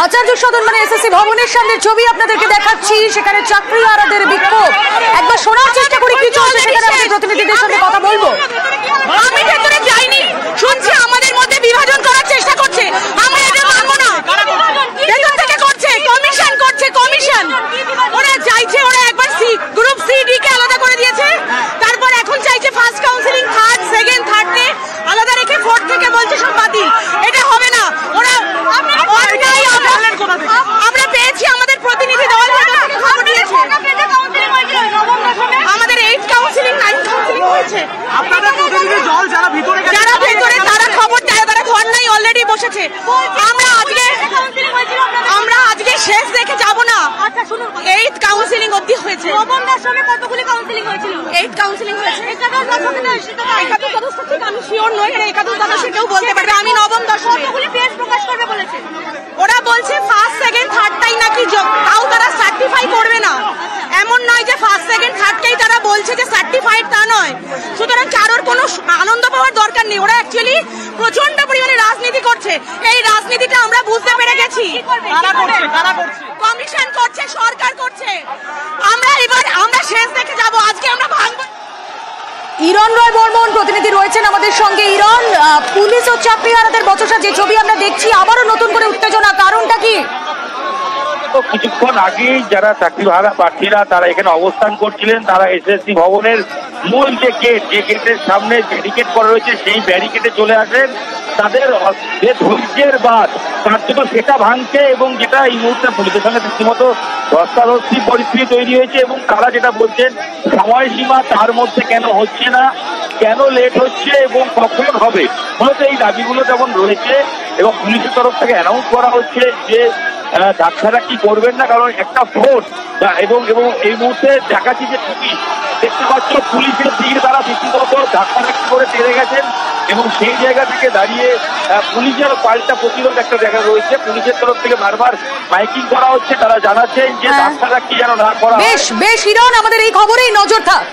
আচার্য সদন মানে এসএসসি ভবনের সামনে ছবি আপনাদেরকে দেখাচ্ছি। সেখানে চাকরিহারাদের বিক্ষোভ। একবার শোনার চেষ্টা করি কি চলছে সেখানে, আমাদের প্রতিনিধিদের সঙ্গে কথা বলবো। আমি ভেতরে যাইনি, শুনছি আমাদের মধ্যে বিভাজন করার চেষ্টা করছে। আমরা এটা মানবো না। ভেতর থেকে করছে, কমিশন করছে, কমিশন। ওরা চাইছে, ওরা একবার গ্রুপ সি ডি কে আলাদা করে দিয়েছে, তারপর এখন চাইছে first counselling third, second third কে আলাদা রেখে ফোর্থ থেকে বলছে সব বাতিল। এটা হবে না। ওরা আমরা পেয়েছি, আমাদের প্রতিনিধি দল খবর দিয়েছে। আমাদের 8 কাউন্সিলিং 9 কাউন্সিলিং হয়েছে। আপনাদের প্রতিনিধি দল যারা ভিতরে তারা খবর দেয়, তারা ধর্নায় অলরেডি বসেছে। আমরা আজকে শেষ দেখে যাব না। আচ্ছা শুনুন, 8 কাউন্সিলিং অবধি হয়েছে। নবম দশমে কতগুলি কাউন্সিলিং হয়েছিল? 8 কাউন্সিলিং হয়েছে। একাদশ দশমে তো এসে তো নাই। একাদশ দ্বাদশ ঠিক আমি শিওর নই, একাদশ দ্বাদশ সেটাও বলতে পারবে। আমি নবম দশমে। কতগুলি পেজ প্রকাশ করবে বলেছে? ওরা বলছে ফার্স্ট সেকেন্ড থার্ডটাই নাকি তাও তারা সার্টিফাই করবে না। এমন নয় যে ফার্স্ট সেকেন্ড থার্ডটাই তারা বলছে যে সার্টিফাইড, তা নয়। সুতরাং কারোর কোনো আনন্দ পাওয়ার দরকার নেই। ওরা অ্যাকচুয়ালি প্রচন্ড পরিমাণে রাজনীতি করছে। এই রাজনীতিটা আমরা বুঝতে পেরে গেছি। কমিশন করছে, সরকার করছে। আমরা শেষ দেখে যাব। আজকে আমরা ভাঙবো। ইরণ রয় বর্মন প্রতিনিধি রয়েছেন আমাদের সঙ্গে। ইরণ, পুলিশ ও চাকরিহারাদের বচসা যে ছবি আমরা দেখছি, আবারও নতুন করে উত্তেজনা, কারণটা কি? কিছুক্ষণ আগেই যারা চাকরিহারা প্রার্থীরা তারা এখানে অবস্থান করছিলেন, তারা এসএসসি ভবনের মূল যে গেটের সামনে ব্যারিকেড করা রয়েছে সেই ব্যারিকেডে চলে আসেন। তাদের যে ধৈর্যের বাদ কার্যত সেটা ভাঙছে, এবং যেটা এই মুহূর্তে পুলিশের সঙ্গে রীতিমতো ধস্তাধস্তি পরিস্থিতি তৈরি হয়েছে। এবং তারা যেটা বলছেন, সময়সীমা তার মধ্যে কেন হচ্ছে না, কেন লেট হচ্ছে এবং কখন হবে, মূলত এই দাবিগুলো যেমন রয়েছে। এবং পুলিশের তরফ থেকে অ্যানাউন্স করা হচ্ছে যে ডাক্তাররা কি করবেন না, কারণ একটা ফোর্স এবং এই মুহূর্তে দেখাচ্ছি যে ছবি দেখতে পাচ্ছ, পুলিশের দিকে তারা রীতিমতো ডাক্তাররা কি করে তেড়ে গেছেন। এবং সেই জায়গা থেকে দাঁড়িয়ে পুলিশের পাল্টা প্রতিরোধ একটা জায়গা রয়েছে। পুলিশের তরফ থেকে বারবার মাইকিং করা হচ্ছে, তারা জানাচ্ছেন যে ডাক্তাররা কি যেন না করা। বেশ ইরণ, আমাদের এই খবরেই নজর থাক।